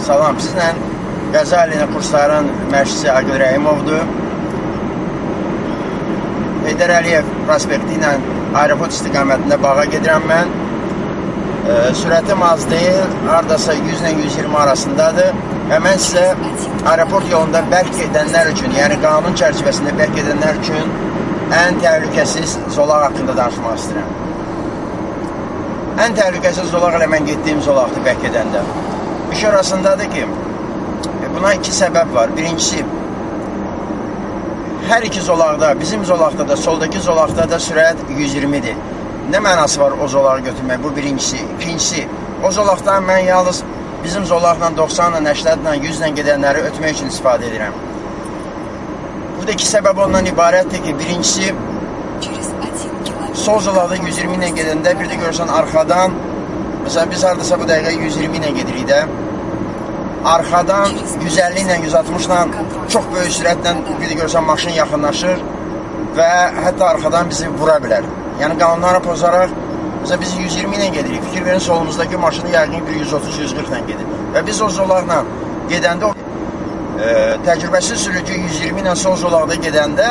Salam, sizlə Qəza əleyhinə kursların məşqçisi Aqil Rəhimovdur. Heydər Əliyev prospekti ilə aeroport istiqamətində bağa gedirəm mən. Sürətim az deyil, haradasa 100 ilə 120 arasındadır. Və mən sizə aeroport yolunda bərk edənlər üçün, yəni qanun çərçivəsində bərk edənlər üçün ən təhlükəsiz zolaq haqqında danışmaq istəyirəm. Ən təhlükəsiz zolaq elə mən getdiyim zolaqdır bərk edəndə. İş orasındadır ki, buna iki səbəb var. Birincisi, hər iki zolaqda, bizim zolaqda da, soldakı zolaqda da sürət 120-dir. Nə mənası var o zolağı götürmək? Bu birincisi. İkincisi, o zolaqdan mən yalnız bizim zolaqla 90 ilə, 80 ilə, 100 ilə gedənləri ötmək üçün istifadə edirəm. Burada iki səbəb ondan ibarətdir ki, birincisi, sol zolaqda 120 ilə gedəndə bir də görürsən arxadan, məsələn biz haradasa bu dəqiqə 120 ilə gedirik də, arxadan 150 ilə, 160 ilə çox böyük sürətlə bir də görürsən maşın yaxınlaşır və hətta arxadan bizi vura bilər. Yəni qanunlara pozaraq, məsələn biz 120 ilə gedirik, fikir verin solumuzdakı maşını yəqin bir 130-140 ilə gedir. Və biz o zolaqla gedəndə, təcrübəsiz sürücü 120 ilə sol zolaqda gedəndə,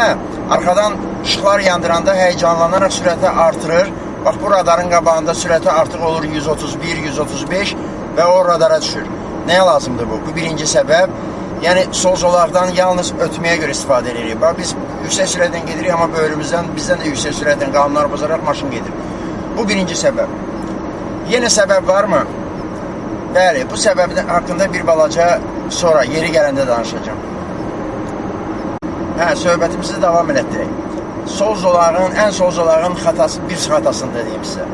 arxadan işıqlar yandıranda həyəcanlanaraq sürəti artırır. Bax, bu radarın qabağında sürəti artıq olur 131, 135 və o radara düşür. Nəyə lazımdır bu? Bu birinci səbəb. Yəni, sol zolaqdan yalnız ötməyə görə istifadə edirik. Bax, biz yüksək sürətlə gedirik, amma böyrümüzdən, bizdən də yüksək sürətlə qanunları pozaraq maşın gedir. Bu birinci səbəb. Yenə səbəb varmı? Bəli, bu səbəb haqqında bir balaca sonra, yeri gələndə danışacağım. Söhbətimizi davam elətdirək. Sol zolağın, ən sol zolağın bir xatasını da deyim sizə.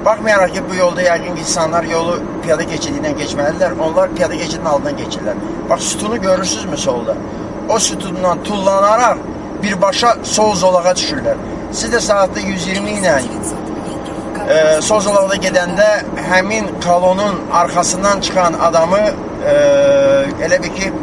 Baxmayaraq ki, bu yolda yəqin ki, insanlar yolu piyada keçidindən geçməlidirlər, onlar piyada keçidinin altından geçirlər. Bax, sütunu görürsünüzmü solda? O sütundan tullanaraq birbaşa sol zolağa düşürlər. Siz də saatda 120 ilə sol zolaqda gedəndə həmin kolonun arxasından çıxan adamı elə bir ki,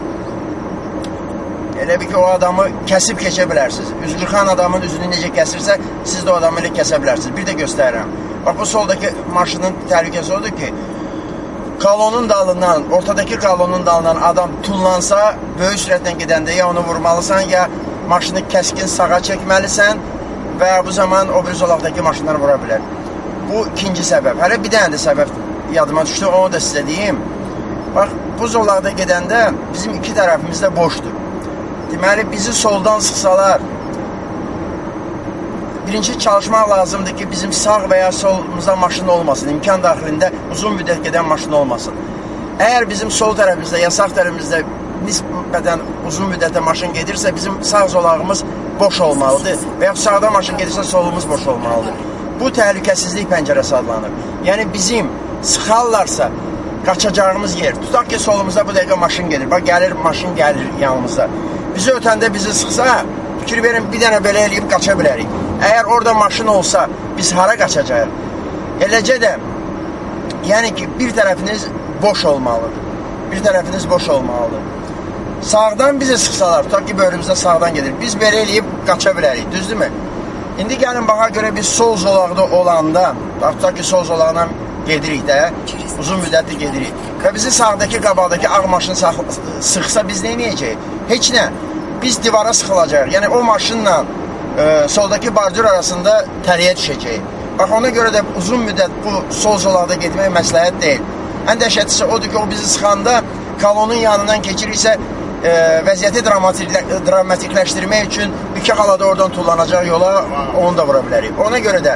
o adamı kəsib keçə bilərsiniz. Üzqırxan adamın üzünü necə kəsirsə, siz də o adamı elə kəsə bilərsiniz. Bir də göstərirəm. Bax, bu soldakı maşının təhlükəsi odur ki, kolonun dalından, ortadakı kolonun dalından adam tullansa, böyük sürətlə gedəndə ya onu vurmalısan, ya maşını kəskin sağa çəkməlisən və bu zaman o bir zolaqdakı maşınlar vura bilər. Bu ikinci səbəb. Hələ bir dənə də səbəb yadıma düşdü, onu da sizə deyim. Bax, bu zolaqda gedəndə bizim iki tərəfimiz də boşdur. Deməli, bizi soldan sıxsalar, birinci çalışmaq lazımdır ki, bizim sağ və ya solumuzda maşın olmasın, imkan daxilində uzun müddət gedən maşın olmasın. Əgər bizim sol tərəfimizdə ya sağ tərəfimizdə nisbətən uzun müddətə maşın gedirsə, bizim sağ zolağımız boş olmalıdır və ya sağda maşın gedirsə, solumuz boş olmalıdır. Bu təhlükəsizlik pəncərəsi adlanır. Yəni, bizim sıxarlarsa, qaçacağımız yer, tutaq ki, solumuzda bu dəqiqə maşın gedir, bax, maşın gəlir yanımızda. Bizi ötəndə bizi sıxsa, fikir verin, bir dənə belə eləyib qaça bilərik. Əgər orada maşın olsa, biz hara qaçacağıq? Eləcə də, yəni ki, bir tərəfiniz boş olmalıdır. Bir tərəfiniz boş olmalıdır. Sağdan bizi sıxsalar, tutaq ki, böyrümüzdə sağdan gedir. Biz belə eləyib qaça bilərik, düzdürmü? İndi gəlin, baxa görə biz sol zolaqda olanda, tutaq ki, sol zolaqdan gedirik də, uzun müddətli gedirik. Və bizi sağdakı, qabaqdakı ağ maşın sıxsa biz nə edəcəyik? Heç nə. Biz divara sıxılacaq. Yəni, o maşınla soldakı bardür arasında tələyə düşəcəyik. Bax, ona görə də uzun müddət bu sol zolaqda getmək məsləhət deyil. Ən dəhşətlisi odur ki, o bizi sıxanda kolonun yanından keçiriksə, vəziyyəti dramatikləşdirmək üçün iki xalada oradan tullanacaq yola, onu da vura bilərik. Ona görə də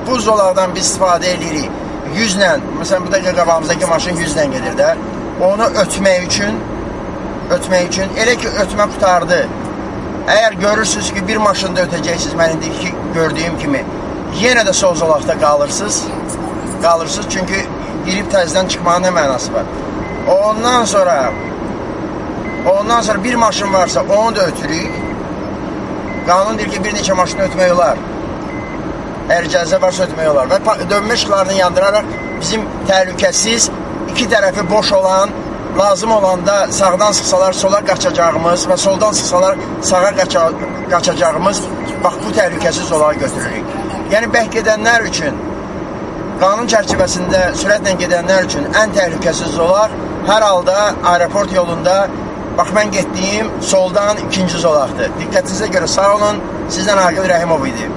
bu zolaqdan biz istifadə edirik 100 ilə, məsələn, bu da qabağımızdakı maşın 100 ilə gedir də, onu ötmək üçün, elə ki, ötmə qutardı. Əgər görürsünüz ki, bir maşında ötəcəksiniz, mən indiki gördüyüm kimi, yenə də sol zolaqda qalırsınız, çünki girib təzdən çıxmanın nə mənası var. Ondan sonra bir maşın varsa, onu da ötürük. Qanun deyir ki, bir neçə maşını ötmək olar. Əgər icazə varsa ötmək olar. Və dönmə işıqlarını yandıraraq bizim təhlükəsiz, iki tərəfi boş olan, lazım olanda sağdan sıxsalar sola qaçacağımız və soldan sıxsalar sağa qaçacağımız, bax, bu təhlükəsiz zolağı götürürük. Yəni, bəhk edənlər üçün, qanun çərçivəsində sürətlə gedənlər üçün ən təhlükəsiz zolaq Hər halda aeroport yolunda, bax mən getdiyim soldan ikinci zolaqdır. Diqqətinizə görə sağ olun. Sizdən Aqil Rəhimov idi.